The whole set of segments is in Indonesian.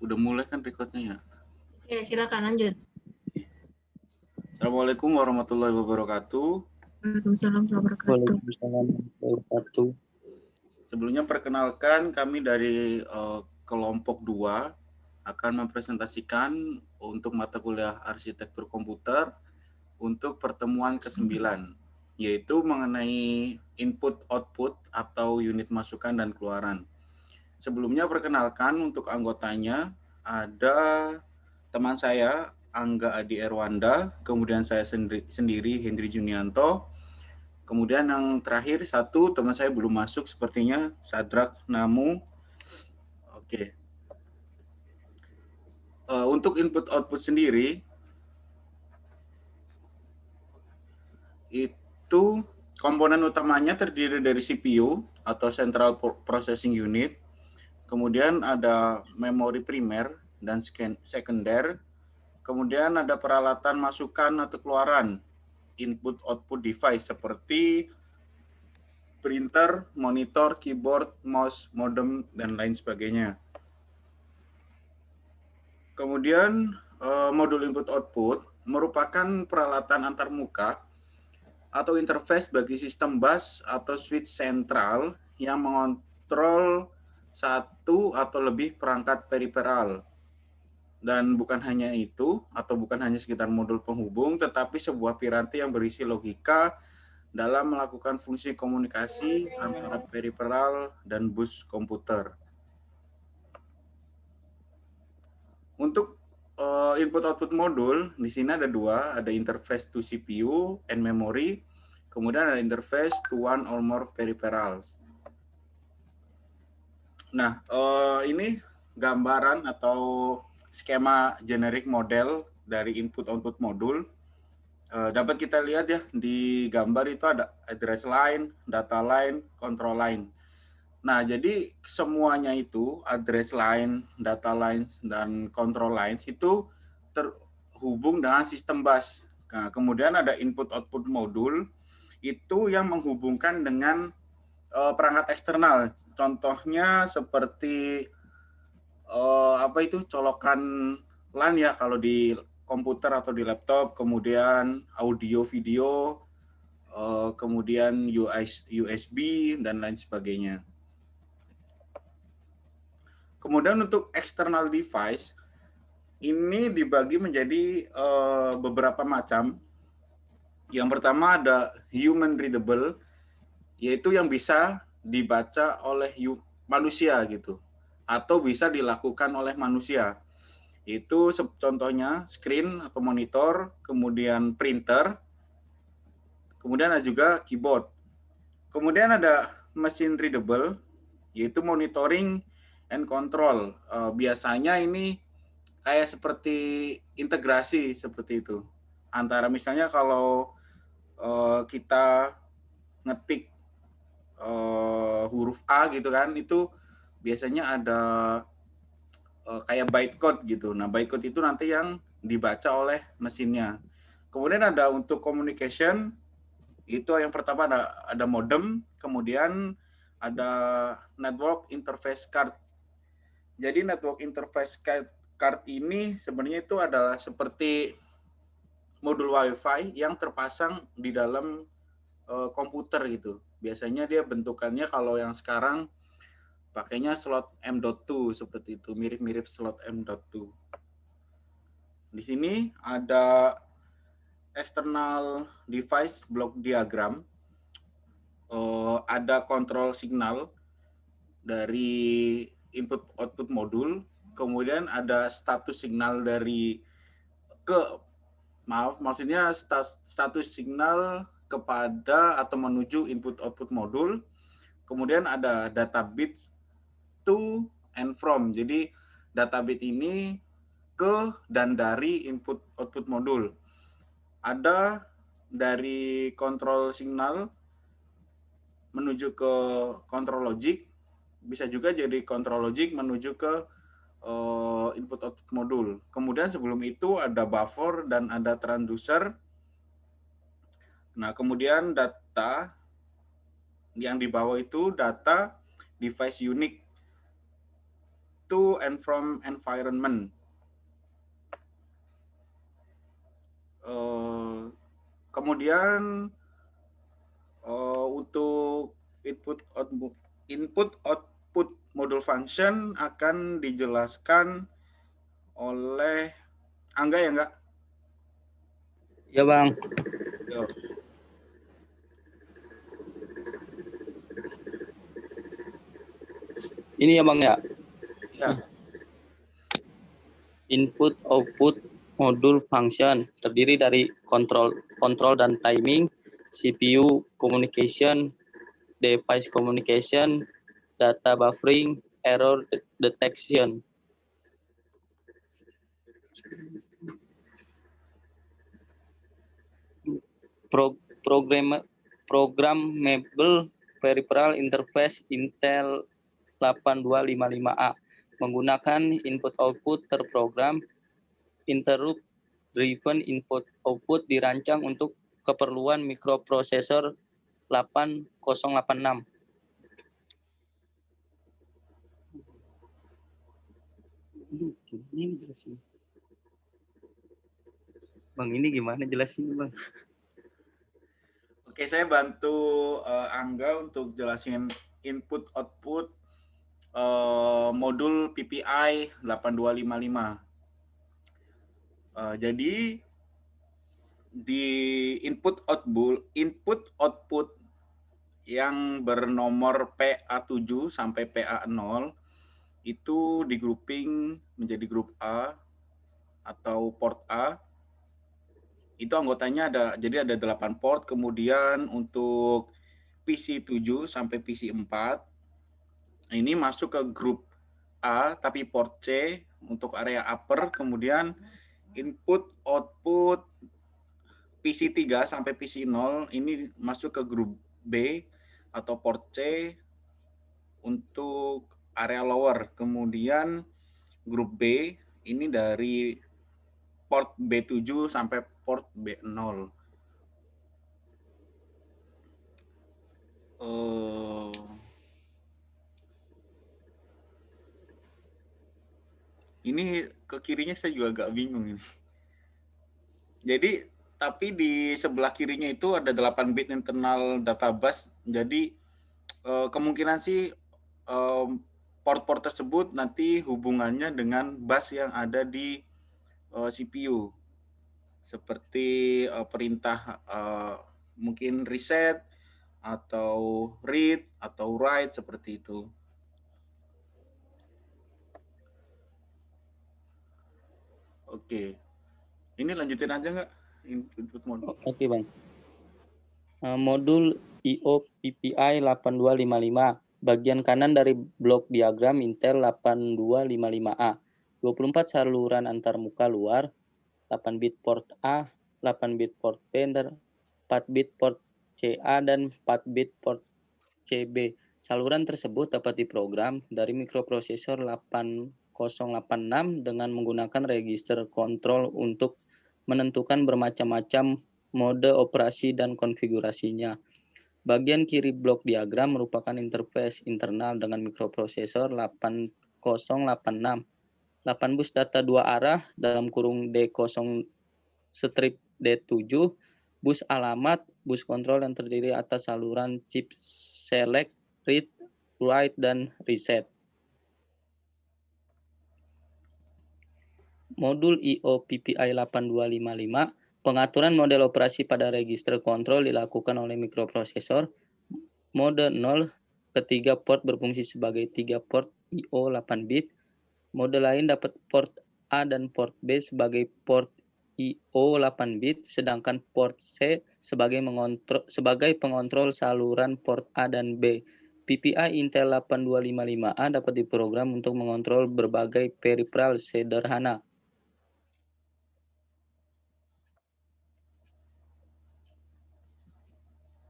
Udah mulai kan recordnya ya? Oke, silakan lanjut. Assalamualaikum warahmatullahi wabarakatuh. Waalaikumsalam warahmatullahi wabarakatuh. Waalaikumsalam warahmatullahi wabarakatuh. Sebelumnya perkenalkan kami dari kelompok 2 akan mempresentasikan untuk mata kuliah arsitektur komputer untuk pertemuan ke-9, yaitu mengenai input-output atau unit masukan dan keluaran. Sebelumnya perkenalkan untuk anggotanya ada teman saya Angga Adi Erwanda, kemudian saya sendiri Hendri Junianto, kemudian yang terakhir satu teman saya belum masuk sepertinya Sadrak Namu. Oke. Untuk input output sendiri itu komponen utamanya terdiri dari CPU atau Central Processing Unit, kemudian ada memori primer dan sekunder, kemudian ada peralatan masukan atau keluaran input output device seperti printer, monitor, keyboard, mouse, modem, dan lain sebagainya. Kemudian modul input output merupakan peralatan antarmuka atau interface bagi sistem bus atau switch sentral yang mengontrol satu atau lebih perangkat periferal. Dan bukan hanya itu, atau bukan hanya sekitar modul penghubung, tetapi sebuah piranti yang berisi logika dalam melakukan fungsi komunikasi antara periferal dan bus komputer. Untuk input-output modul, di sini ada dua, ada interface to CPU and memory, kemudian ada interface to one or more peripherals. Nah, ini gambaran atau skema generik model dari input-output modul. Dapat kita lihat ya, di gambar itu ada address line, data line, control line. Nah, jadi semuanya itu, address line, data lines, dan control lines itu terhubung dengan sistem bus. Nah, kemudian ada input-output modul, itu yang menghubungkan dengan perangkat eksternal. Contohnya seperti colokan LAN ya kalau di komputer atau di laptop, kemudian audio video, kemudian USB dan lain sebagainya. Kemudian untuk external device ini dibagi menjadi beberapa macam. Yang pertama ada human readable, yaitu yang bisa dibaca oleh manusia gitu, atau bisa dilakukan oleh manusia. Itu contohnya screen atau monitor, kemudian printer, kemudian ada juga keyboard. Kemudian ada machine readable, yaitu monitoring and control. Biasanya ini kayak seperti integrasi seperti itu. Antara misalnya kalau kita ngetik huruf A gitu kan, itu biasanya ada kayak bytecode gitu. Nah, bytecode itu nanti yang dibaca oleh mesinnya. Kemudian ada untuk communication, itu yang pertama ada modem, kemudian ada network interface card. Jadi network interface card ini sebenarnya itu adalah seperti modul WiFi yang terpasang di dalam komputer gitu. Biasanya dia bentukannya kalau yang sekarang pakainya slot M.2 seperti itu, mirip-mirip slot M.2. Di sini ada external device block diagram, ada kontrol signal dari input output modul, kemudian ada status signal dari maksudnya status signal kepada atau menuju input output modul, kemudian ada data bits to and from. Jadi data bit ini ke dan dari input output modul. Ada dari kontrol signal menuju ke kontrol logic, bisa juga jadi kontrol logic menuju ke input output modul. Kemudian sebelum itu ada buffer dan ada transducer. Nah, kemudian data yang di bawah itu data device unique to and from environment. Kemudian untuk input output modul function akan dijelaskan oleh Angga ya enggak? Ya Bang. Yo. Ini ya Bang ya. Ya. Input output modul function terdiri dari control dan timing, CPU communication, device communication, data buffering, error detection. Programmable peripheral interface Intel 8255A menggunakan input output terprogram. Interrupt driven input output dirancang untuk keperluan mikroprosesor 8086. Ini jelasin. Bang, ini gimana jelasin Bang? Oke, saya bantu Angga untuk jelasin input output modul PPI 8255. Jadi di input output yang bernomor PA7 sampai PA0 itu di grouping menjadi grup A atau port A. Itu anggotanya jadi ada 8 port, kemudian untuk PC 7 sampai PC 4 ini masuk ke grup A tapi port C untuk area upper, kemudian input output PC 3 sampai PC 0 ini masuk ke grup B atau port C untuk area lower, kemudian grup B ini dari port B7 sampai port B0. Ini ke kirinya saya juga agak bingung ini. Jadi tapi di sebelah kirinya itu ada 8 bit internal data bus. Jadi kemungkinan sih port-port tersebut nanti hubungannya dengan bus yang ada di CPU. Seperti perintah mungkin reset atau read atau write seperti itu. Oke. Ini lanjutin aja nggak? Input modul. Oke Bang. Modul IO PPI 8255. Bagian kanan dari blok diagram Intel 8255A. 24 saluran antarmuka luar, 8 bit port A, 8 bit port B, 4 bit port CA, dan 4 bit port CB. Saluran tersebut dapat diprogram dari mikroprosesor 8086 dengan menggunakan register kontrol untuk menentukan bermacam-macam mode operasi dan konfigurasinya. Bagian kiri blok diagram merupakan interface internal dengan mikroprosesor 8086. 8 bus data 2 arah dalam kurung D0 strip D7, bus alamat, bus kontrol yang terdiri atas saluran chip select, read, write, dan reset. Modul IO PPI 8255, pengaturan model operasi pada register kontrol dilakukan oleh mikroprosesor. Mode 0, ketiga port berfungsi sebagai 3 port IO 8 bit. Mode lain dapat port A dan port B sebagai port IO 8 bit, sedangkan port C sebagai pengontrol saluran port A dan B. PPI Intel 8255A dapat diprogram untuk mengontrol berbagai peripheral sederhana.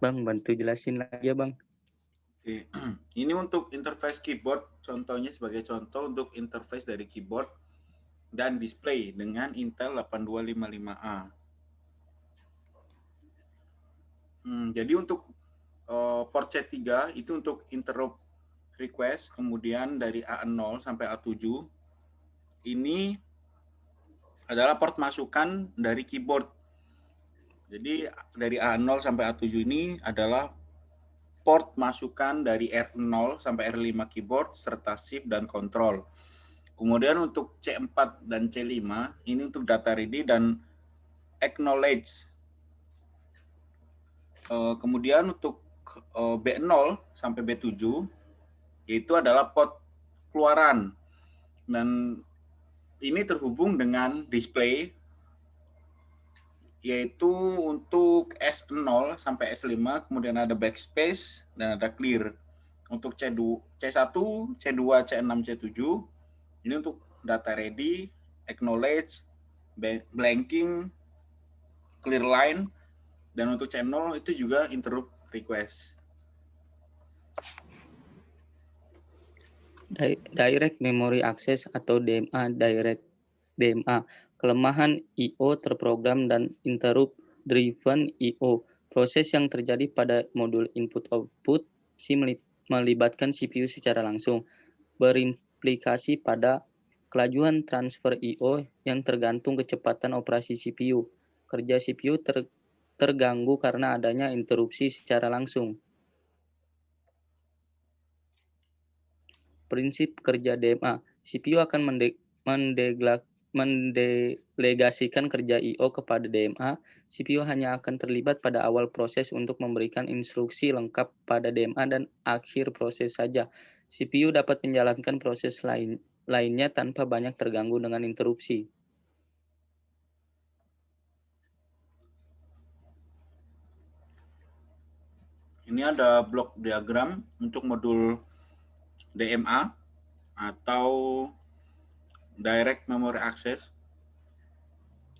Bang, bantu jelasin lagi ya Bang. Oke. Ini untuk interface keyboard, contohnya sebagai contoh untuk interface dari keyboard dan display dengan Intel 8255A. Jadi untuk port C3 itu untuk interrupt request, kemudian dari A0 sampai A7 ini adalah port masukan dari keyboard. Jadi dari A0 sampai A7 ini adalah port masukan dari R0 sampai R5 keyboard serta shift dan control. Kemudian untuk C4 dan C5 ini untuk data ready dan acknowledge. Kemudian untuk B0 sampai B7 yaitu adalah port keluaran. Dan ini terhubung dengan display yaitu untuk S0 sampai S5, kemudian ada backspace dan ada clear. Untuk C1, C2, C6, C7 ini untuk data ready, acknowledge, blanking, clear line, dan untuk C0 itu juga interrupt request. Direct Memory Access atau DMA, DMA, kelemahan I/O terprogram dan interrupt driven I/O. Proses yang terjadi pada modul input-output melibatkan CPU secara langsung, berimplikasi pada kelajuan transfer I/O yang tergantung kecepatan operasi CPU. Kerja CPU terganggu karena adanya interupsi secara langsung. Prinsip kerja DMA, CPU akan mendelegasikan kerja I/O kepada DMA. CPU hanya akan terlibat pada awal proses untuk memberikan instruksi lengkap pada DMA dan akhir proses saja. CPU dapat menjalankan proses lainnya tanpa banyak terganggu dengan interupsi. Ini ada blok diagram untuk modul DMA atau Direct Memory Access.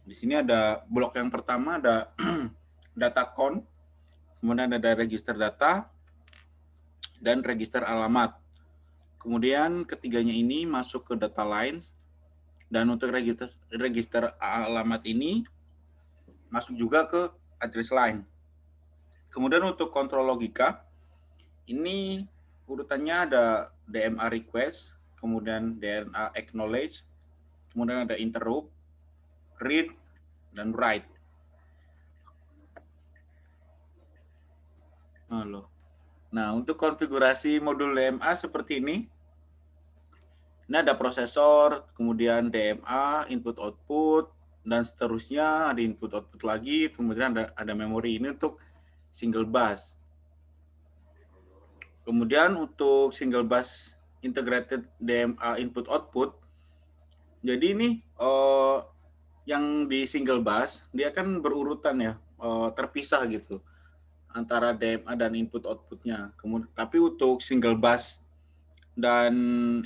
Di sini ada blok yang pertama ada data count, kemudian ada register data dan register alamat. Kemudian ketiganya ini masuk ke data lines dan untuk register alamat ini masuk juga ke address line. Kemudian untuk kontrol logika ini urutannya ada DMA request, kemudian DMA acknowledge, kemudian ada interrupt, read, dan write. Nah, untuk konfigurasi modul DMA seperti ini. Ini ada prosesor, kemudian DMA, input-output, dan seterusnya ada input-output lagi, kemudian ada memori ini untuk single bus. Kemudian untuk single bus integrated DMA input-output, jadi ini yang di single bus dia kan berurutan ya, terpisah gitu antara DMA dan input-outputnya. Kemudian tapi untuk single bus dan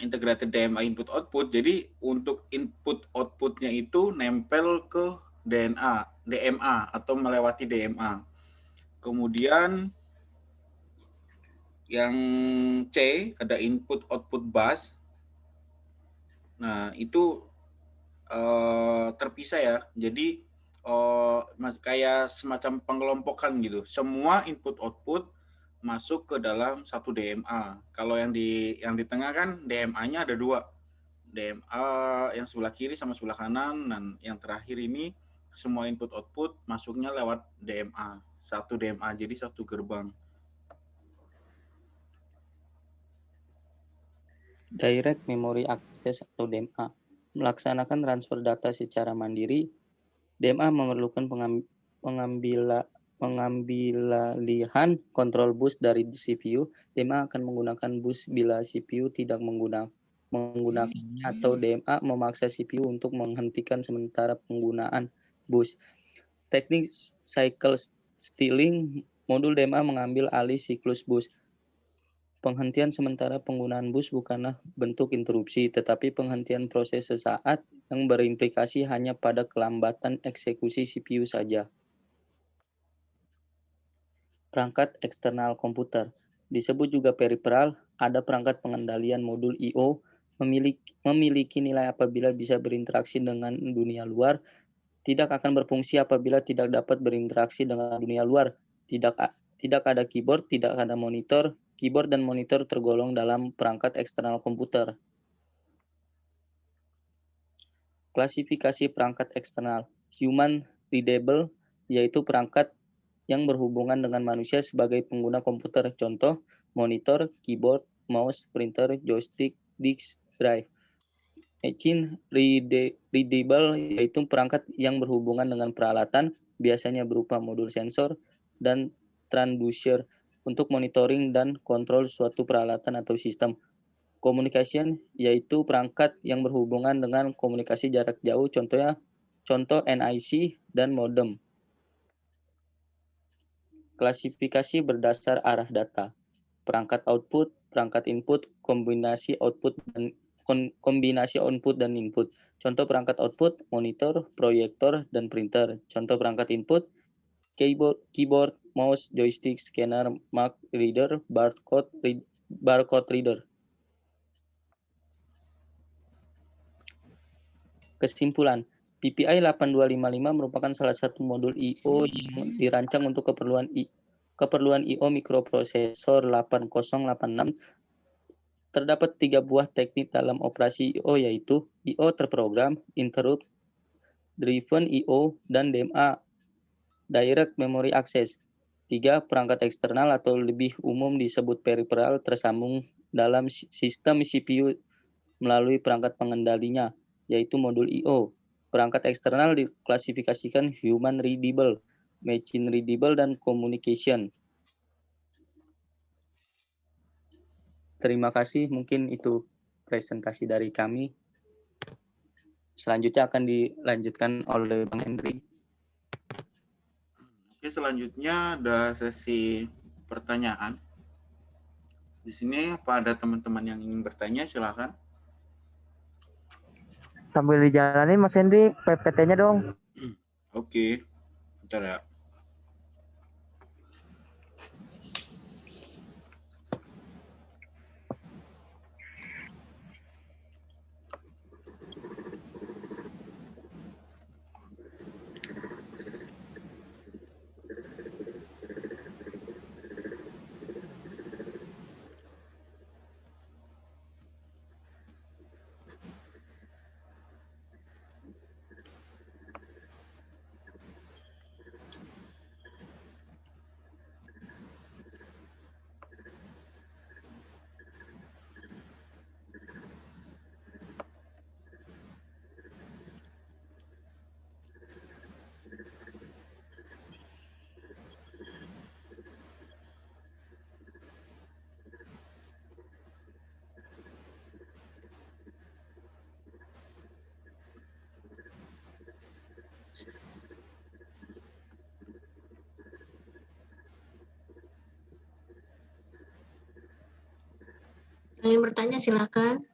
integrated DMA input-output, jadi untuk input-outputnya itu nempel ke DMA atau melewati DMA. Kemudian yang C ada input-output bus. Nah, itu terpisah ya. Jadi kayak semacam pengelompokan gitu. Semua input-output masuk ke dalam satu DMA. Kalau yang di tengah kan DMA-nya ada dua. DMA yang sebelah kiri sama sebelah kanan, dan yang terakhir ini semua input-output masuknya lewat DMA. Satu DMA, jadi satu gerbang. Direct Memory Access atau DMA, melaksanakan transfer data secara mandiri. DMA memerlukan pengambilalihan kontrol bus dari CPU. DMA akan menggunakan bus bila CPU tidak menggunakannya atau DMA memaksa CPU untuk menghentikan sementara penggunaan bus. Teknik cycle stealing, modul DMA mengambil alih siklus bus. Penghentian sementara penggunaan bus bukanlah bentuk interupsi, tetapi penghentian proses sesaat yang berimplikasi hanya pada kelambatan eksekusi CPU saja. Perangkat eksternal komputer disebut juga peripheral, ada perangkat pengendalian modul I/O, memiliki nilai apabila bisa berinteraksi dengan dunia luar, tidak akan berfungsi apabila tidak dapat berinteraksi dengan dunia luar, tidak ada keyboard, tidak ada monitor, keyboard dan monitor tergolong dalam perangkat eksternal komputer. Klasifikasi perangkat eksternal. Human readable yaitu perangkat yang berhubungan dengan manusia sebagai pengguna komputer. Contoh, monitor, keyboard, mouse, printer, joystick, disk drive. Machine readable yaitu perangkat yang berhubungan dengan peralatan, biasanya berupa modul sensor dan transducer untuk monitoring dan kontrol suatu peralatan atau sistem. Communication yaitu perangkat yang berhubungan dengan komunikasi jarak jauh, contoh NIC dan modem. Klasifikasi berdasar arah data. Perangkat output, perangkat input, kombinasi output dan input. Contoh perangkat output, monitor, proyektor, dan printer. Contoh perangkat input, keyboard, mouse, joystick, scanner, mark reader, barcode reader. Kesimpulan, PPI 8255 merupakan salah satu modul I/O yang dirancang untuk keperluan I/O mikroprosesor 8086. Terdapat 3 buah teknik dalam operasi I/O, yaitu I/O terprogram, interrupt driven I/O, dan DMA, direct memory access. 3. Perangkat eksternal atau lebih umum disebut peripheral tersambung dalam sistem CPU melalui perangkat pengendalinya, yaitu modul I/O. Perangkat eksternal diklasifikasikan human readable, machine readable, dan communication. Terima kasih, mungkin itu presentasi dari kami. Selanjutnya akan dilanjutkan oleh Bang Hendri. Oke, selanjutnya ada sesi pertanyaan. Di sini apa ada teman-teman yang ingin bertanya, silakan. Sambil dijalanin Mas Hendy, PPT-nya dong. Oke, bentar ya. Yang ingin bertanya silakan.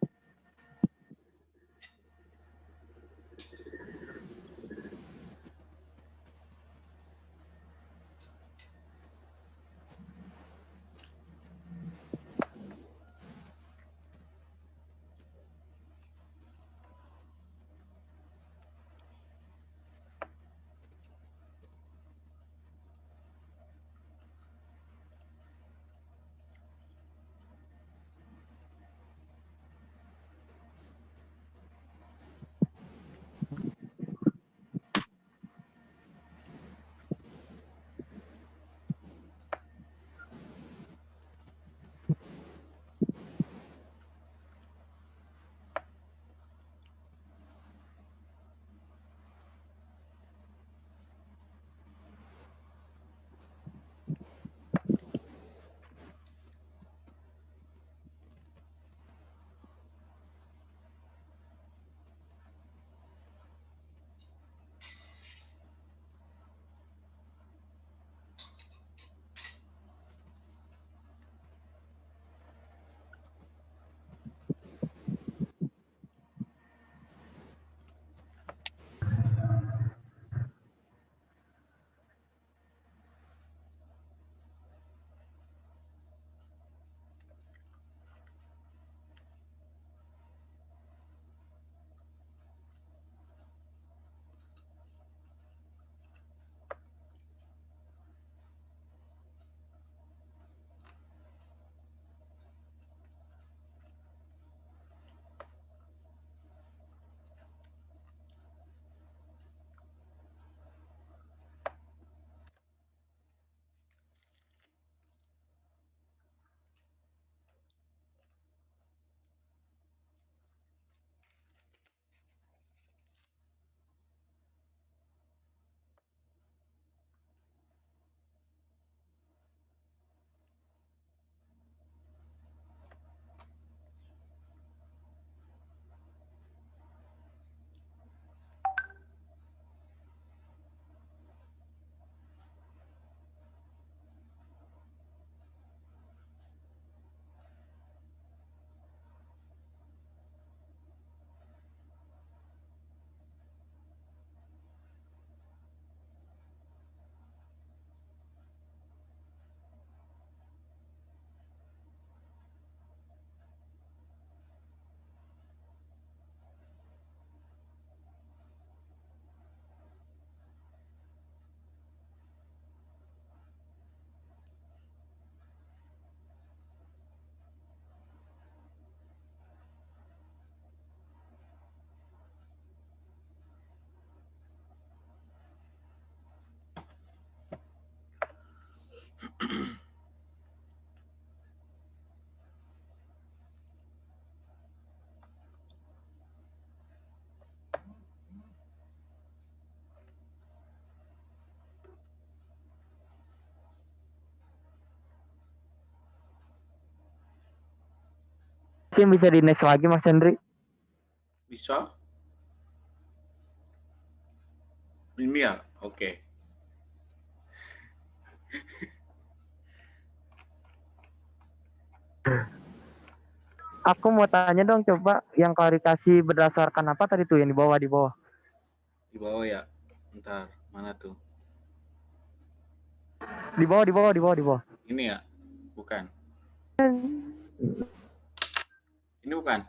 Mungkin bisa di next lagi Mas Hendri. Bisa? Ini ya? Oke. Aku mau tanya dong, coba yang klarifikasi berdasarkan apa tadi tuh yang di bawah Di bawah ya? Bentar, mana tuh? Di bawah. Ini ya? Bukan. Ini bukan?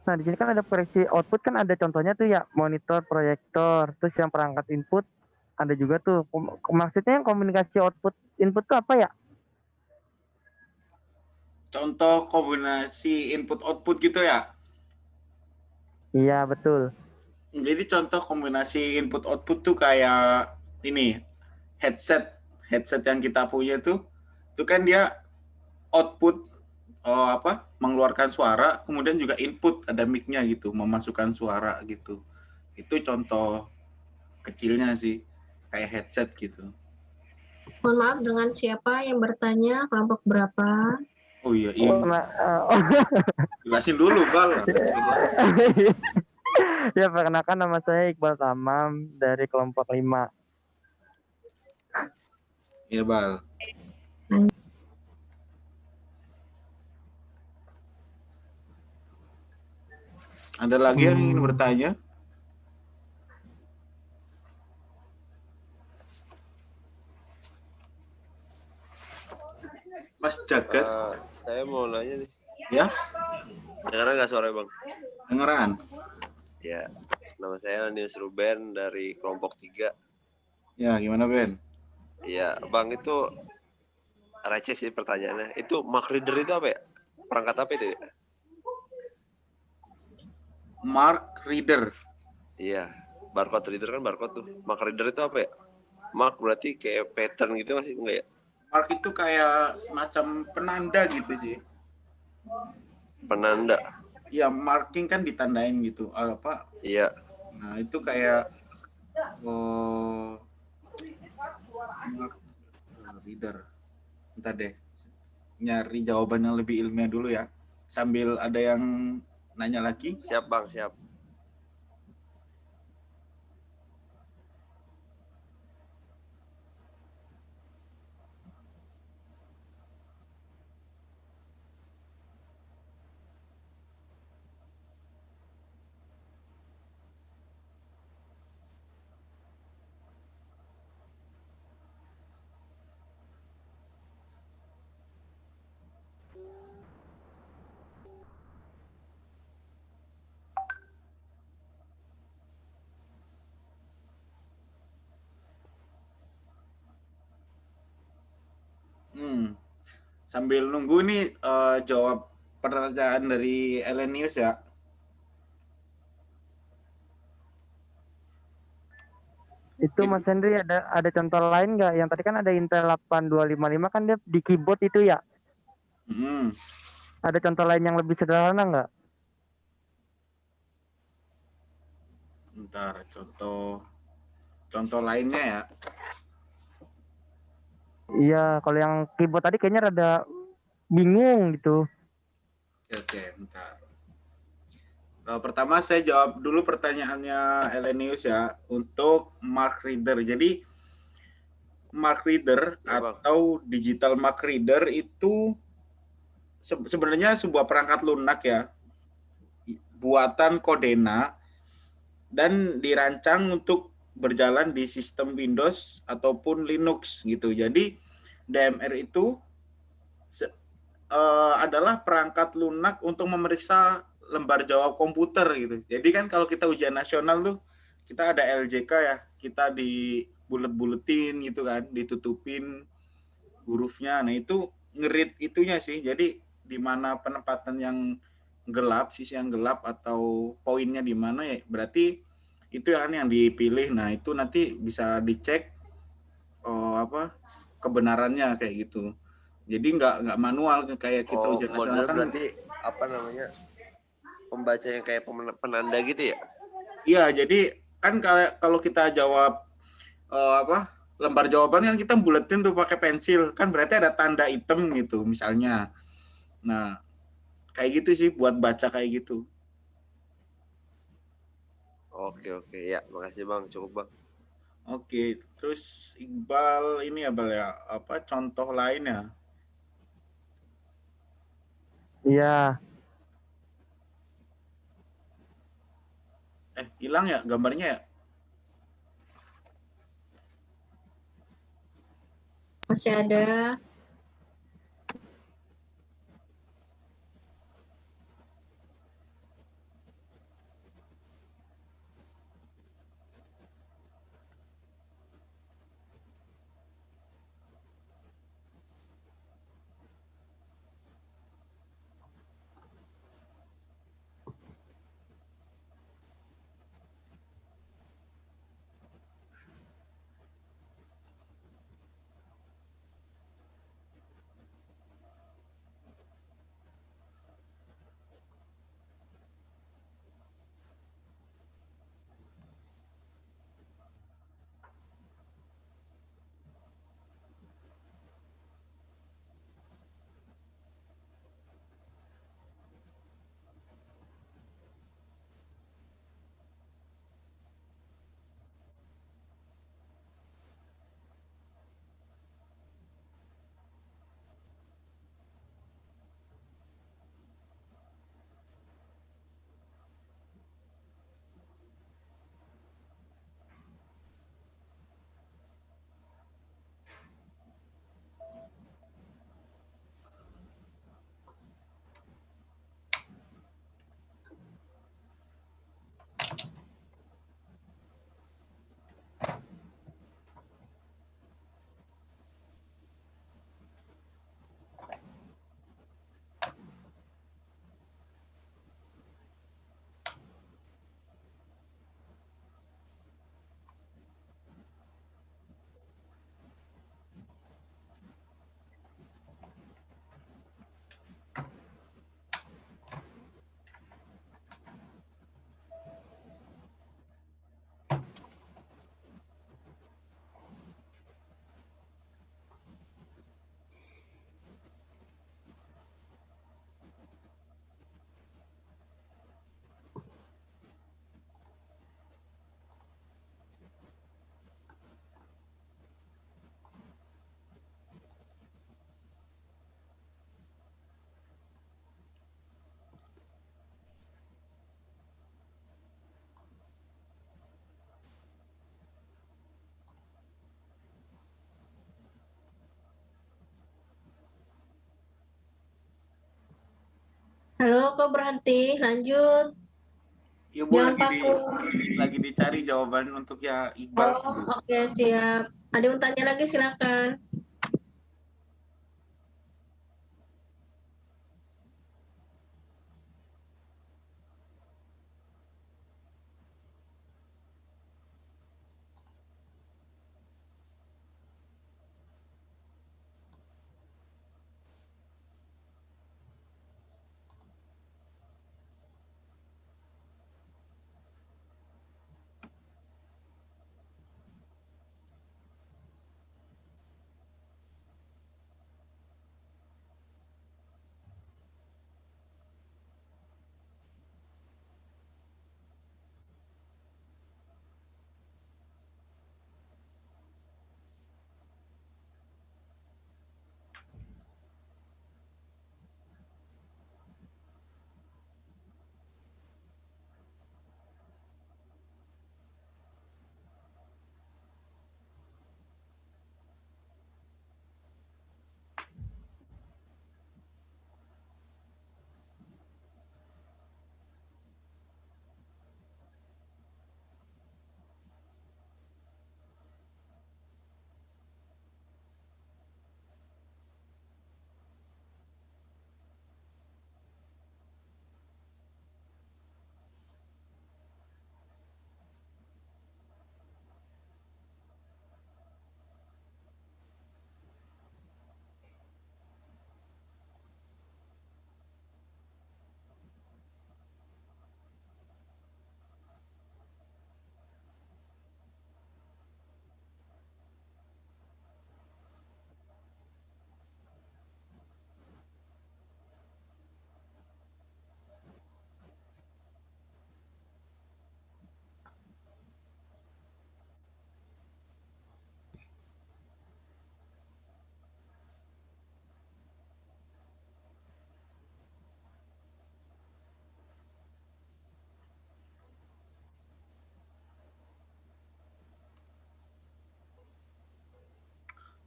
Nah, di sini kan ada koreksi output, kan ada contohnya tuh ya, monitor, proyektor, terus yang perangkat input ada juga tuh. Maksudnya yang komunikasi output input tuh apa ya? Contoh kombinasi input-output gitu ya? Iya, betul. Jadi contoh kombinasi input-output tuh kayak ini, headset yang kita punya tuh, itu kan dia output mengeluarkan suara, kemudian juga input ada mic-nya gitu, memasukkan suara gitu. Itu contoh kecilnya sih, kayak headset gitu. Mohon maaf, dengan siapa yang bertanya, kelompok berapa? Oh iya, Oh, jelasin dulu, Bal. Coba. ya, perkenalkan nama saya Iqbal Tamam dari kelompok 5. Iya, Bal. Ada lagi yang ingin bertanya? Mas Jagat. Saya mau nanya nih. Ya? Dengeran nggak suara Bang? Dengeran. Ya, nama saya Nius Ruben dari kelompok 3. Ya, gimana Ben? Ya, Bang, itu receh sih pertanyaannya. Itu Mark Reader itu apa ya? Perangkat apa itu ya? Mark Reader. Iya, barcode reader kan barcode tuh. Mark Reader itu apa ya? Mark berarti kayak pattern gitu masih enggak ya? Mark itu kayak semacam penanda gitu sih. Penanda. Ya, marking kan ditandain gitu. Apa? Iya. Nah, itu kayak Mark Reader. Bentar deh. Nyari jawaban yang lebih ilmiah dulu ya. Sambil ada yang nanya lagi. Siap Bang, siap. Sambil nunggu nih jawab pertanyaan dari Elenius ya. Itu Mas Hendri ada contoh lain nggak? Yang tadi kan ada Intel 8255 kan dia di keyboard itu ya. Ada contoh lain yang lebih sederhana nggak? Bentar, contoh lainnya ya. Iya, kalau yang keyboard tadi kayaknya rada bingung gitu. Oke, bentar. Pertama saya jawab dulu pertanyaannya Elenius ya untuk Mark Reader. Jadi Mark Reader atau digital Mark Reader itu sebenarnya sebuah perangkat lunak ya, buatan Codena dan dirancang untuk berjalan di sistem Windows ataupun Linux gitu. Jadi DMR itu adalah perangkat lunak untuk memeriksa lembar jawab komputer gitu. Jadi kan kalau kita ujian nasional tuh kita ada LJK ya, kita dibulet-buletin gitu kan, ditutupin hurufnya. Nah itu ngerit itunya sih. Jadi di mana penempatan yang gelap, sisi yang gelap atau poinnya di mana ya, berarti itu yang dipilih. Nah itu nanti bisa dicek kebenarannya kayak gitu. Jadi nggak manual kayak kita ujian nasional model kan. berarti apa namanya, pembaca yang kayak penanda gitu ya? Iya, jadi kan kalau kita jawab lembar jawaban kan kita buletin tuh pakai pensil, kan berarti ada tanda hitam gitu misalnya. Nah, kayak gitu sih buat baca kayak gitu. Oke, ya, makasih Bang, cukup Bang. Oke, terus Iqbal ini ya Bal ya, apa contoh lainnya? Iya, Hilang ya gambarnya ya? Masih ada. Halo, kok berhenti? Lanjut. Iya Bu, Jangan paku. lagi dicari jawaban untuk ya Iqbal. Oh, oke, siap. Ada yang tanya lagi, silakan.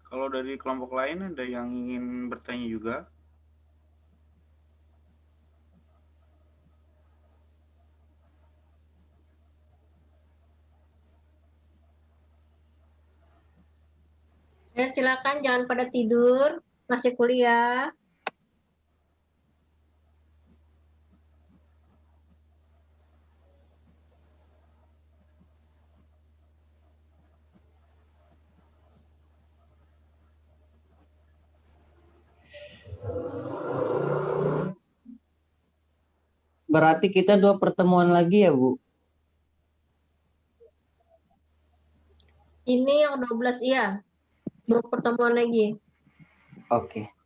Kalau dari kelompok lain ada yang ingin bertanya juga? Ya, silakan jangan pada tidur, masih kuliah. Berarti kita 2 pertemuan lagi ya, Bu? Ini yang 12 iya. 2 pertemuan lagi. Oke.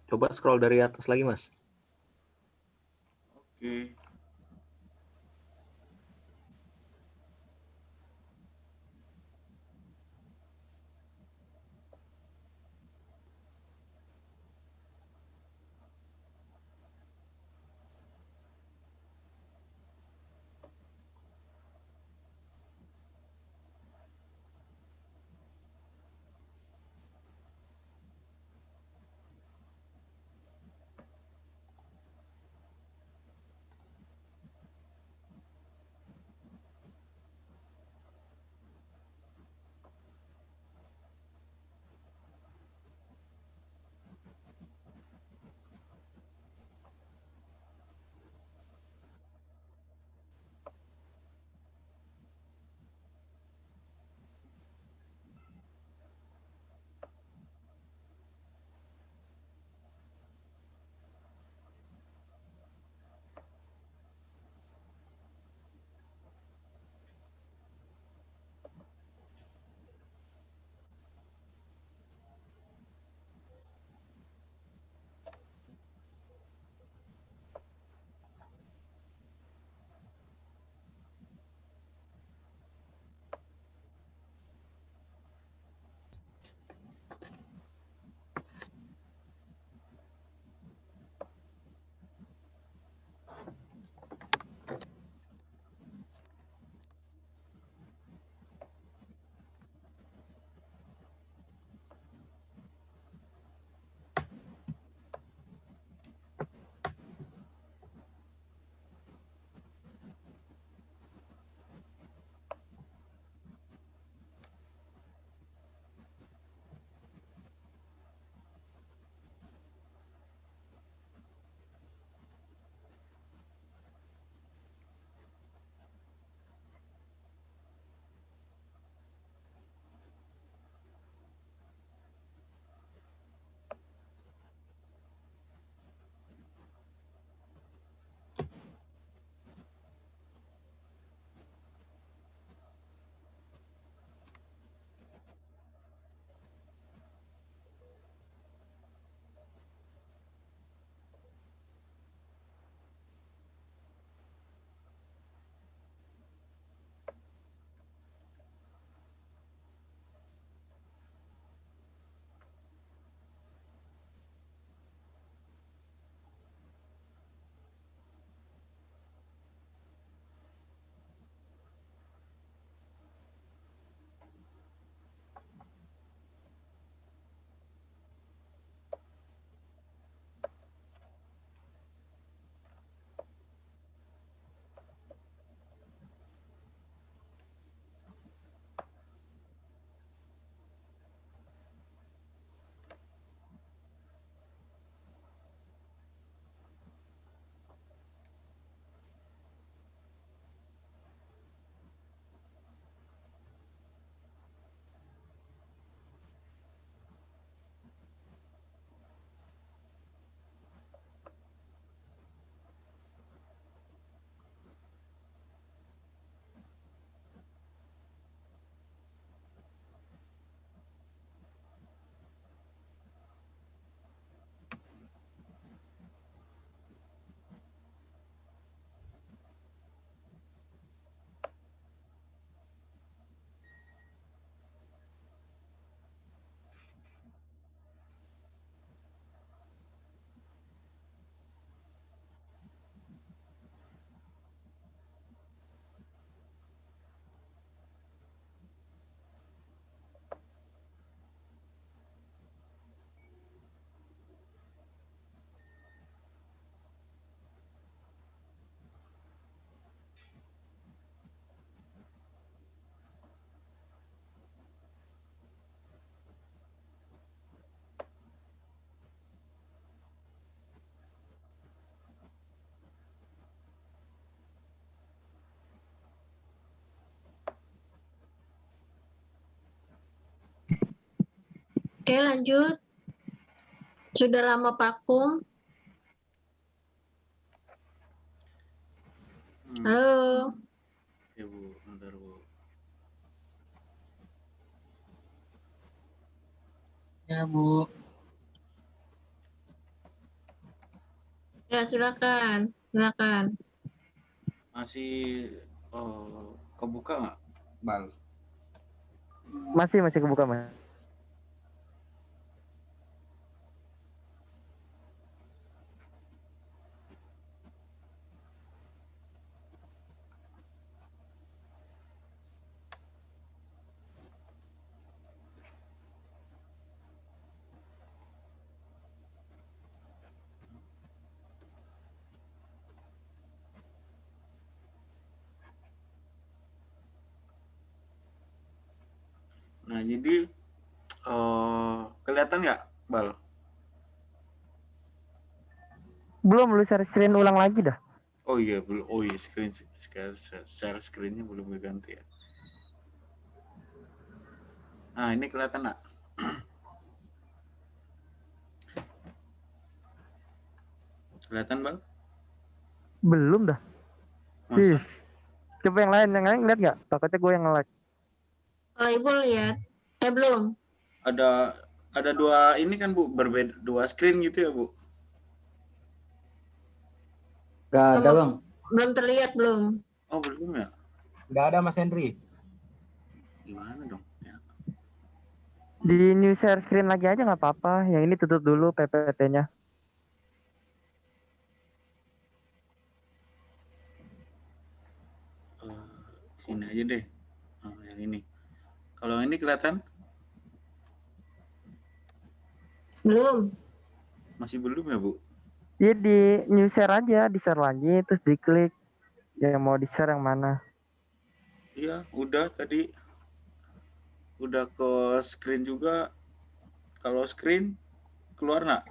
Coba scroll dari atas lagi, Mas. Oke. Oke, lanjut. Sudah lama vakum. Halo. Oke, Bu. Bentar, Bu. Ya, Bu. Ya, silakan. Silakan. Masih kebuka nggak, Bal? Masih kebuka, Mas. Nah, jadi kelihatan nggak, Bal? Belum, lu share screen ulang lagi dah. Oh iya, belum. Oh iya, share screen-nya belum diganti ya. Nah, ini kelihatan nggak? Kelihatan, Bal? Belum dah. Masa? Coba yang lain lihat nggak? Takutnya gue yang nge-lag. Kalau Ibu lihat. Belum. Ada dua ini kan, Bu, berbeda, dua screen gitu ya, Bu? Gak ada, Bang. Belum terlihat, belum. Oh, belum ya? Nggak ada, Mas Henry. Gimana dong? Ya. Di new share screen lagi aja nggak apa-apa. Yang ini tutup dulu PPT-nya. Sini aja deh. Yang ini. Kalau ini kelihatan? Belum. Masih belum ya, Bu? Iya, di new share aja, di share lagi, terus diklik yang mau di share yang mana. Iya, udah tadi. Udah ke screen juga. Kalau screen, keluar nggak?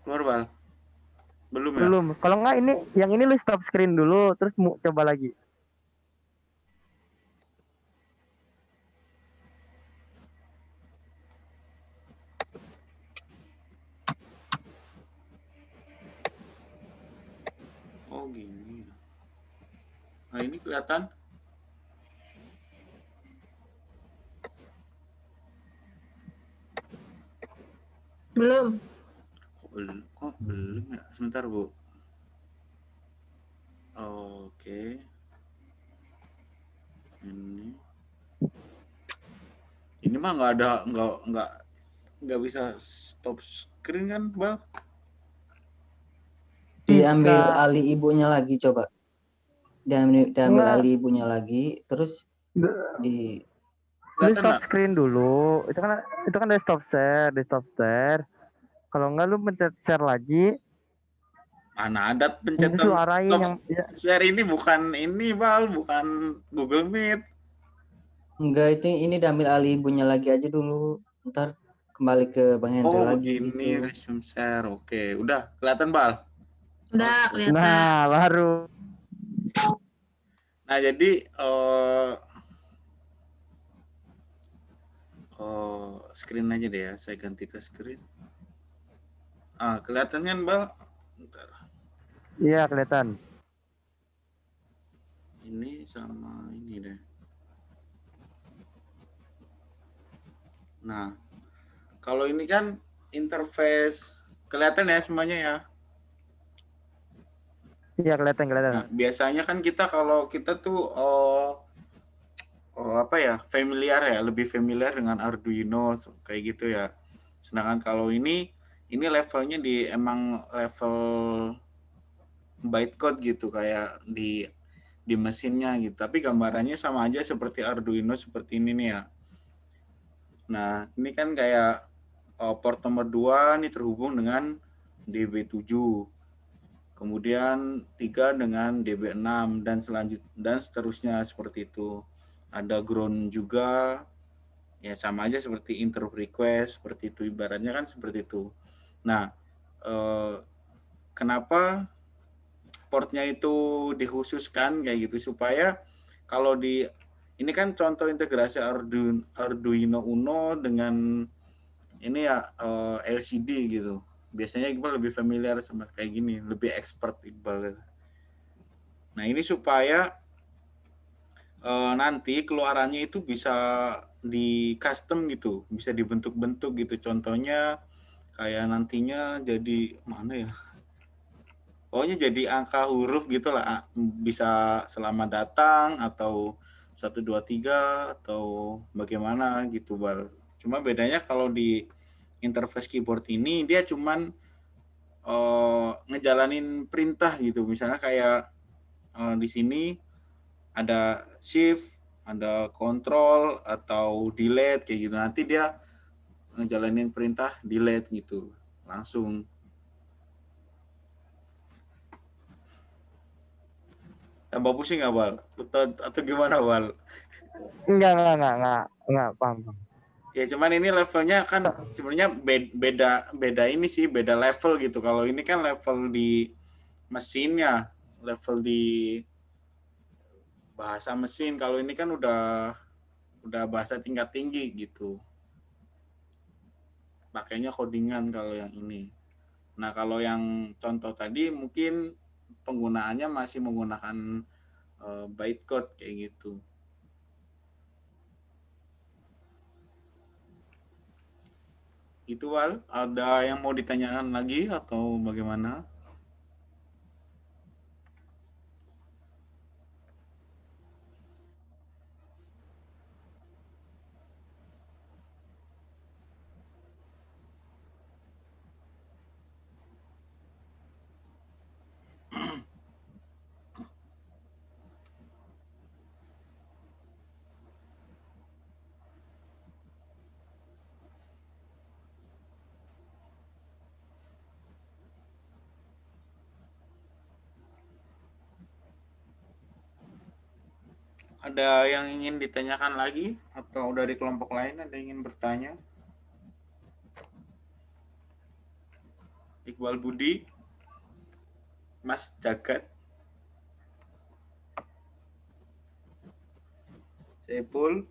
Keluar, Bal? Belum ya? Belum. Kalau nggak ini, yang ini lu stop screen dulu, terus coba lagi. Oh, gini. Nah, ini kelihatan? Belum. Kok belum ya? Sebentar, Bu. Oke. Ini mah nggak ada, nggak bisa stop screen kan, Bal? Diambil Bisa. alih ibunya lagi, coba. Diambil Enggak. alih ibunya lagi, terus di... Lu Kelihatan stop nggak? screen dulu. Itu kan udah stop share. Kalau enggak lu pencet share lagi, Mana ada terus pencetan lu arahin stop yang ya, share ini, bukan ini, Bal, bukan Google Meet. Enggak, ini diambil alih ibunya lagi aja dulu. Ntar kembali ke Bang Henry Oh, lagi begini gitu. resume share. Oke, udah kelihatan, Bal. Udah kelihatan. nah baru. Nah, jadi screen aja deh ya. Saya ganti ke screen. Kelihatan kan, Bal? Bentar. Iya, kelihatan. Ini sama ini deh. Nah, kalau ini kan interface, kelihatan ya semuanya ya. Iya, kelihatan. Nah, biasanya kan kalau kita tuh apa ya, lebih familiar dengan Arduino kayak gitu ya. Sedangkan kalau ini levelnya emang level bytecode gitu, kayak di mesinnya gitu. Tapi gambarannya sama aja seperti Arduino seperti ini nih ya. Nah, ini kan kayak port nomor 2 nih terhubung dengan DB7. Kemudian 3 dengan DB6 dan seterusnya seperti itu. Ada ground juga, ya sama aja seperti interrupt request, seperti itu, ibaratnya kan seperti itu. Nah, kenapa portnya itu dikhususkan kayak gitu, supaya kalau di Ini kan contoh integrasi Arduino Uno dengan ini ya LCD gitu. Biasanya Iqbal lebih familiar sama kayak gini, lebih expert Iqbal. Nah, ini supaya nanti keluarannya itu bisa di custom gitu, bisa dibentuk-bentuk gitu. Contohnya kayak nantinya jadi mana ya? Pokoknya jadi angka huruf gitu lah, bisa selamat datang atau 1 2 3 atau bagaimana gitu, Bal. Cuma bedanya kalau di interface keyboard ini dia cuman ngejalanin perintah gitu. Misalnya kayak di sini ada shift, ada control atau delete kayak gitu. Nanti dia ngejalanin perintah delete gitu langsung. Tambah pusing nggak, Wal? Atau gimana, Wal? Enggak, paham. Ya cuman ini levelnya kan sebenarnya beda ini sih, beda level gitu. Kalau ini kan level di mesinnya, level di bahasa mesin. Kalau ini kan udah bahasa tingkat tinggi gitu. Pakainya codingan kalau yang ini. Nah, kalau yang contoh tadi mungkin penggunaannya masih menggunakan bytecode kayak gitu. Itu, Wal, ada yang mau ditanyakan lagi atau bagaimana? Ada yang ingin ditanyakan lagi atau dari kelompok lain ada yang ingin bertanya? Iqbal Budi, Mas Jagat, Sepul,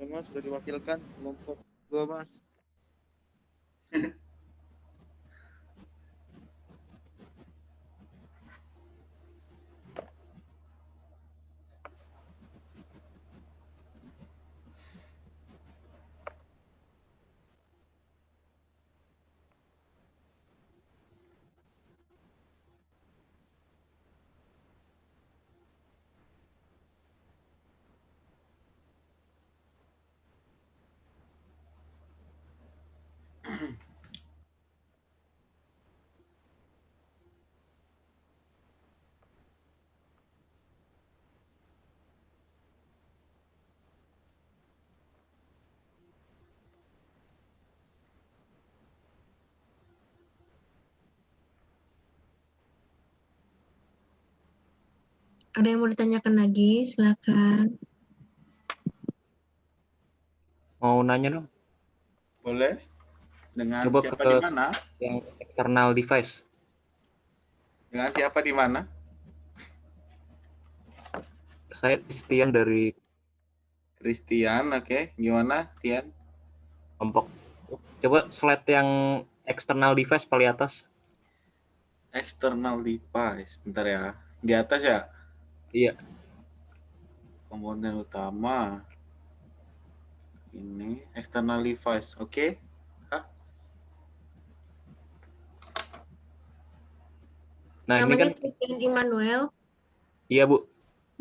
Mas sudah diwakilkan kelompok 2, Mas. Ada yang mau ditanyakan lagi? Silakan. Mau nanya dong, boleh? Dengan coba siapa ke di mana? yang external device. Dengan siapa di mana? Saya Christian dari Christian, oke. Gimana, Tian? kelompok. Coba slide yang external device paling atas. External device. Bentar ya. Di atas ya? Iya. Komponen utama. Ini external device, oke? Nah, ini Namanya kan Christian Immanuel. iya, Bu.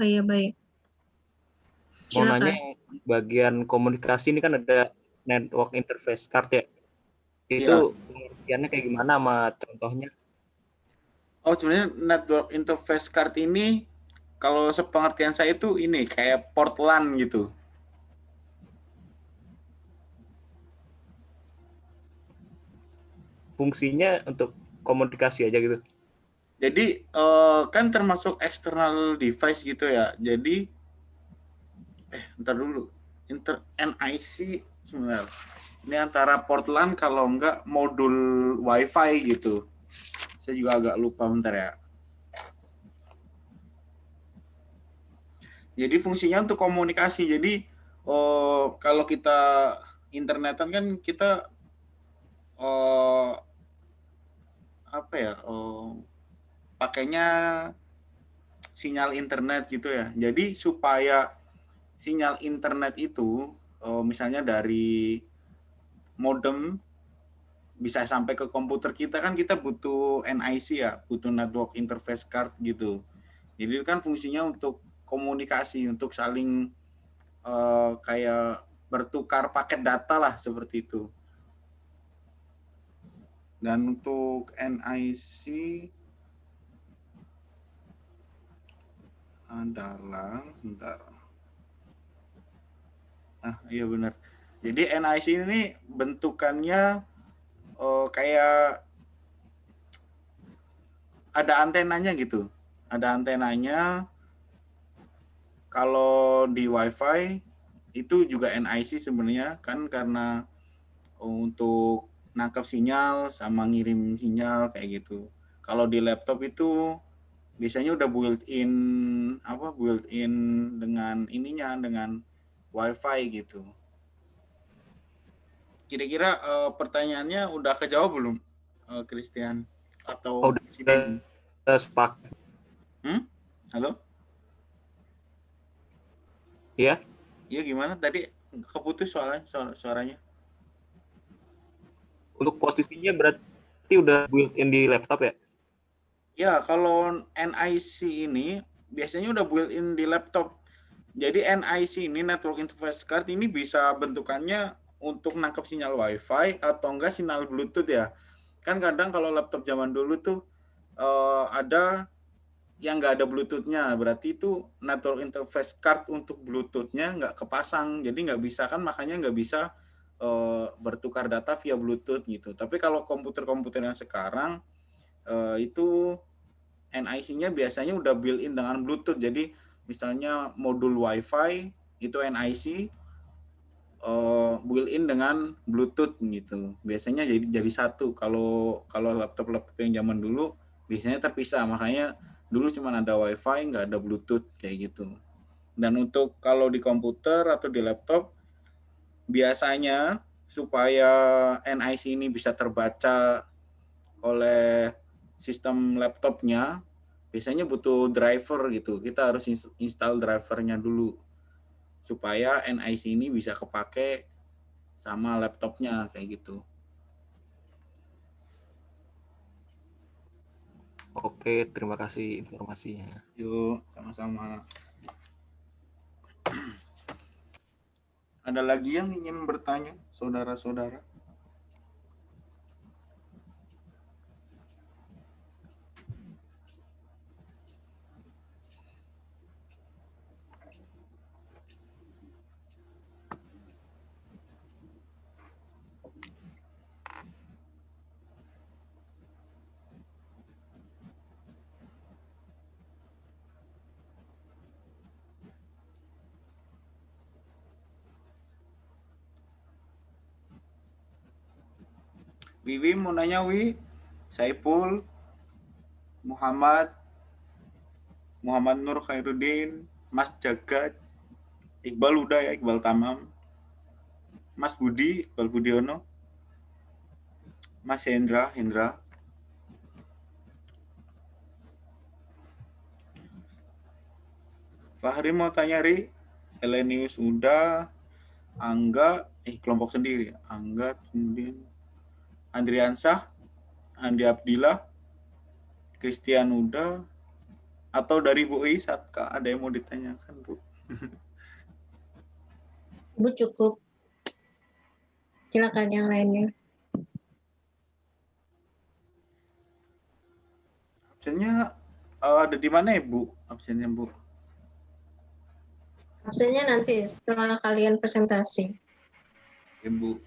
Baik. Mau nanya Silakan. yang bagian komunikasi ini kan ada network interface card ya. Iya. Itu pengertiannya kayak gimana sama contohnya? Oh, sebenarnya network interface card ini kalau sepengertian saya itu ini kayak port LAN gitu. Fungsinya untuk komunikasi aja gitu. Jadi kan termasuk external device gitu ya. Jadi ntar dulu. NIC sebenarnya. Ini antara port LAN kalau enggak modul WiFi gitu. Saya juga agak lupa bentar ya. Jadi fungsinya untuk komunikasi. Jadi kalau kita internetan kan kita apa ya? Pakainya sinyal internet gitu ya. Jadi supaya sinyal internet itu misalnya dari modem bisa sampai ke komputer kita kan kita butuh NIC ya, butuh network interface card gitu. Jadi kan fungsinya untuk komunikasi, untuk saling kayak bertukar paket data lah seperti itu. Dan untuk NIC adalah, bentar. Iya benar. Jadi NIC ini bentukannya kayak ada antenanya gitu. Ada antenanya. Kalau di WiFi itu juga NIC sebenarnya kan karena untuk nangkap sinyal sama ngirim sinyal kayak gitu. Kalau di laptop itu biasanya udah built-in dengan ininya dengan WiFi gitu. Kira-kira pertanyaannya udah kejawab belum, Christian? Atau udah sepakat. Halo? Iya? Iya gimana? Tadi keputus soalnya suaranya. Untuk posisinya berarti udah built-in di laptop ya? Ya, kalau NIC ini biasanya udah built-in di laptop. Jadi NIC ini, Network Interface Card, ini bisa bentukannya untuk nangkap sinyal WiFi atau enggak sinyal Bluetooth ya. Kan kadang kalau laptop zaman dulu tuh ada yang nggak ada Bluetooth-nya, berarti itu Network Interface Card untuk Bluetooth-nya nggak kepasang, jadi nggak bisa kan, makanya nggak bisa bertukar data via Bluetooth gitu. Tapi kalau komputer-komputer yang sekarang itu NIC-nya biasanya udah built-in dengan Bluetooth. Jadi misalnya modul WiFi itu NIC built-in dengan Bluetooth gitu. Biasanya jadi satu. Kalau laptop-laptop yang zaman dulu biasanya terpisah. Makanya dulu cuma ada WiFi, nggak ada Bluetooth kayak gitu. Dan untuk kalau di komputer atau di laptop biasanya supaya NIC ini bisa terbaca oleh sistem laptopnya, biasanya butuh driver gitu. Kita harus install drivernya dulu supaya NIC ini bisa kepake sama laptopnya kayak gitu. Oke, terima kasih informasinya. Yuk, sama-sama. Ada lagi yang ingin bertanya, saudara-saudara? Wiwi mau nanya, Wi? Saipul, Muhammad Nur Khairuddin, Mas Jagat, Iqbal udah ya, Iqbal Tamam, Mas Budi, Iqbal Budiono, Mas Hendra, Fahri mau tanya, Ri? Helenius udah, Angga, kelompok sendiri, Angga, kemudian Andriansah, Andi Abdillah, Christian udah, atau dari Bu Isat, Kak, ada yang mau ditanyakan, Bu? Bu cukup. Silakan yang lainnya. Absennya ada di mana ya, Bu? Absennya, Bu? Absennya nanti setelah kalian presentasi. Oke, Bu.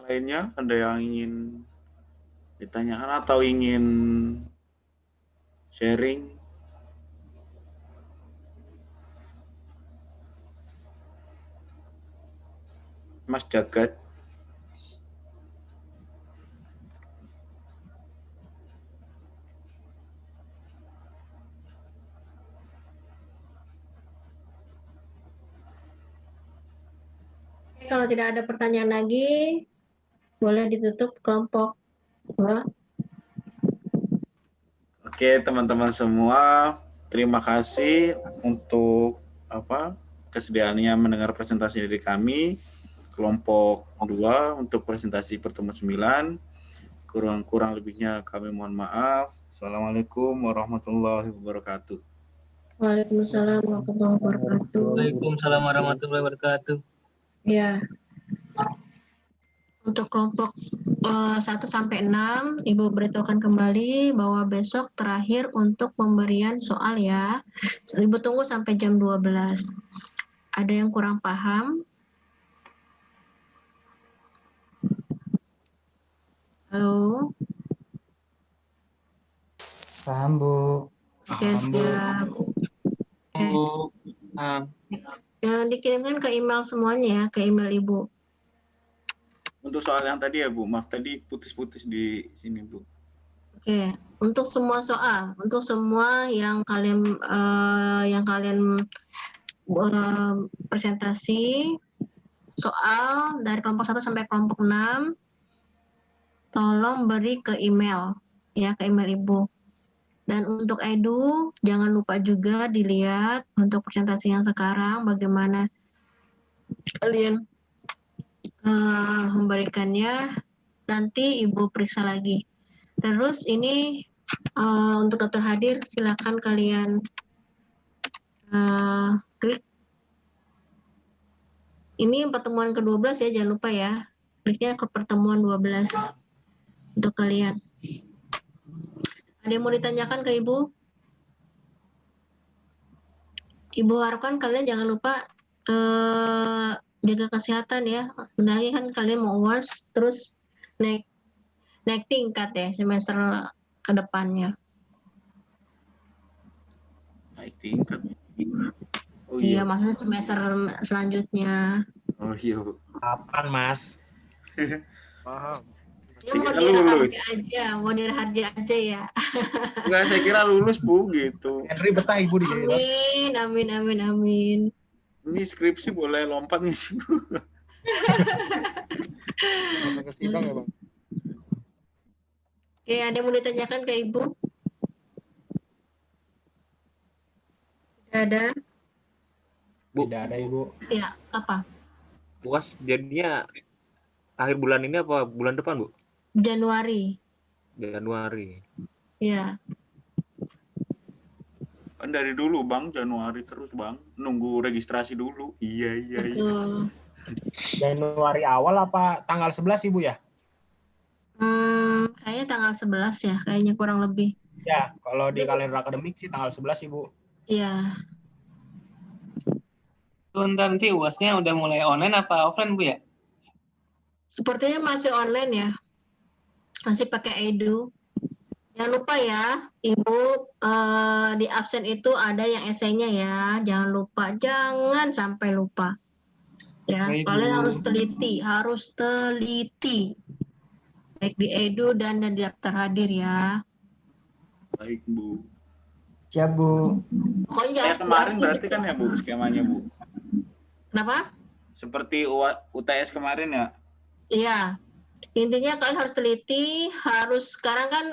lainnya ada yang ingin ditanyakan atau ingin sharing? Mas Jagat. Kalau tidak ada pertanyaan lagi, boleh ditutup kelompok 2. Oke, teman-teman semua, terima kasih untuk kesediaannya mendengar presentasi dari kami kelompok 2 untuk presentasi pertemuan 9. Kurang lebihnya kami mohon maaf. Assalamualaikum warahmatullahi wabarakatuh. Waalaikumsalam warahmatullahi wabarakatuh. Waalaikumsalam warahmatullahi wabarakatuh. Ya. Untuk kelompok 1 sampai 6, Ibu beritahukan kembali bahwa besok terakhir untuk pemberian soal ya. Ibu tunggu sampai jam 12. Ada yang kurang paham? Halo? Paham, Bu. Oke, siap. Yang dikirimkan ke email semuanya ya, ke email Ibu. Untuk soal yang tadi ya Bu, maaf tadi putus-putus di sini Bu. Oke, untuk semua soal, untuk semua yang kalian presentasi soal dari kelompok 1 sampai kelompok 6, tolong beri ke email ya, ke email Ibu. Dan untuk Edu, jangan lupa juga dilihat untuk presentasi yang sekarang bagaimana kalian memberikannya, nanti Ibu periksa lagi. Terus ini untuk Dr. Hadir, silakan kalian klik. Ini pertemuan ke-12 ya, jangan lupa ya. Kliknya ke pertemuan 12 untuk kalian. Ada yang mau ditanyakan ke Ibu? Ibu harapkan kalian jangan lupa jaga kesehatan ya. Bentar lagi kan kalian mau UAS, terus naik tingkat ya semester ke depannya. Naik tingkat. Oh Iya, iya. maksudnya semester selanjutnya. Oh iya Bu. Kapan, Mas? Paham. Ya mau Saya kira lulus. dirharja aja ya. Enggak, saya kira lulus Bu gitu. Henry betah Ibu di sini. Amin. Ini skripsi boleh lompat nih sih Bu. Sampai ke sidang ya Bang. Oke, ada yang mau ditanyakan ke Ibu? Tidak ada? Bu. Tidak ada Ibu. Ya, apa? UAS jadinya akhir bulan ini apa bulan depan, Bu? Januari. Ya. Kan dari dulu Bang, Januari terus Bang. Nunggu registrasi dulu. Iya. Betul. Januari awal apa tanggal 11 Ibu ya? Kayaknya tanggal 11 ya, kayaknya kurang lebih. Ya, kalau di kalender akademik sih tanggal 11 Ibu. Iya. Nanti UASnya udah mulai online apa offline Bu ya? Sepertinya masih online ya. Masih pakai Edu. Jangan lupa ya, Ibu di absen itu ada yang esainya ya. Jangan lupa, jangan sampai lupa. Ya, Baik, kalian Bu. harus teliti. Baik di Edu dan di daftar hadir ya. Baik Bu. Siap, Bu. Pokoknya Kayak kemarin berarti kan ya Bu skemanya Bu. Kenapa? Seperti UTS kemarin ya. Iya. Intinya kalian harus teliti, sekarang kan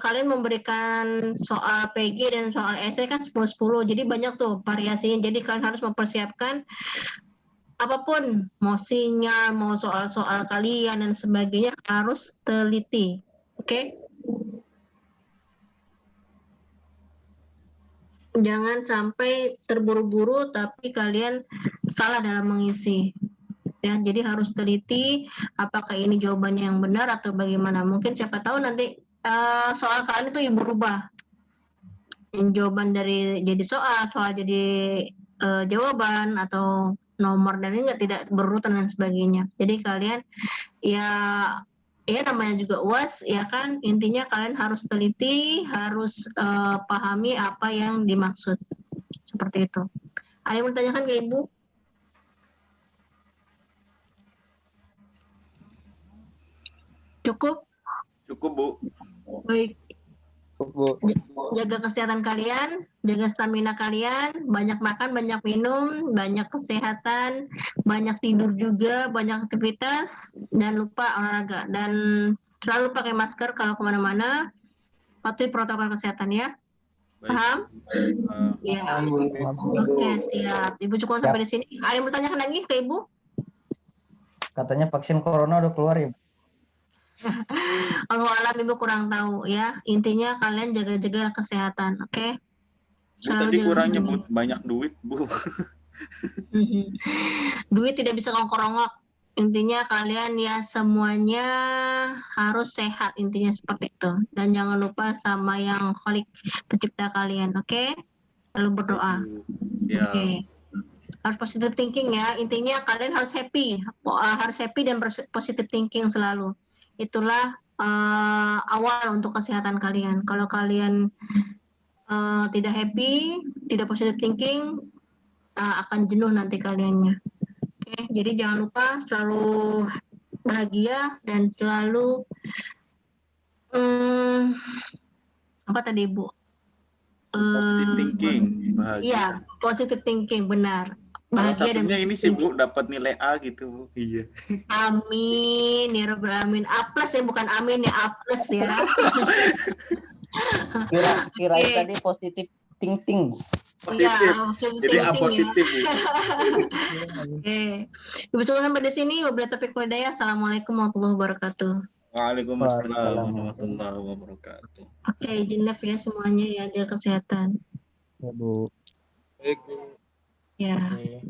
kalian memberikan soal PG dan soal esai kan 10-10, jadi banyak tuh variasinya. Jadi kalian harus mempersiapkan apapun, mau sinyal, mau soal-soal kalian dan sebagainya harus teliti. Oke? Jangan sampai terburu-buru tapi kalian salah dalam mengisi. Ya, jadi harus teliti apakah ini jawabannya yang benar atau bagaimana. Mungkin siapa tahu nanti soal kalian itu Ibu rubah. Jawaban dari jadi soal jadi jawaban atau nomor dan ini tidak berurutan dan sebagainya. Jadi kalian ya namanya juga UAS ya kan, intinya kalian harus teliti, harus pahami apa yang dimaksud. Seperti itu. Ada yang bertanyakan ke Ibu? Cukup? Cukup, Bu. Baik. Bu. Jaga kesehatan kalian, jaga stamina kalian, banyak makan, banyak minum, banyak kesehatan, banyak tidur juga, banyak aktivitas, dan lupa olahraga. Dan selalu pakai masker kalau kemana-mana, patuhi protokol kesehatan ya. Baik. Paham? Eh, Ya. Oke, siap. Ibu cukup sampai di sini. Ada yang bertanyakan lagi ke Ibu? Katanya vaksin corona udah keluar ya. Kalau alam Ibu kurang tahu ya. Intinya kalian jaga-jaga kesehatan, oke? Bu tadi kurang nyebut banyak duit, Bu. Duit tidak bisa ngongkor-ngok. Intinya kalian ya semuanya harus sehat, intinya seperti itu. Dan jangan lupa sama yang Khalik pencipta kalian, oke? Lalu berdoa. Oke. Harus positive thinking ya. Intinya kalian harus happy. Harus happy dan positive thinking selalu. Itulah awal untuk kesehatan kalian. Kalau kalian tidak happy, tidak positive thinking, akan jenuh nanti kaliannya. Oke, jadi jangan lupa selalu bahagia dan selalu apa tadi Bu? Positive thinking, bahagia. Iya, positive thinking, benar. Salah Bahagia dan satunya ini sih Bu, dapat nilai A gitu Bu. Iya. Amin ya rabbal alamin. A+ ya, bukan amin ya, A+ ya. Kira tadi positif thinking. Positif. Ya, jadi A positif Bu. Oke. Ibu cukup sampai di sini. Wabillahi taufiq wal hidayah. Assalamualaikum warahmatullahi wabarakatuh. Waalaikumsalam warahmatullahi wabarakatuh. Oke, izin live ya semuanya ya, jaga kesehatan. Ya Bu. Baik, Bu. Ya. Oke.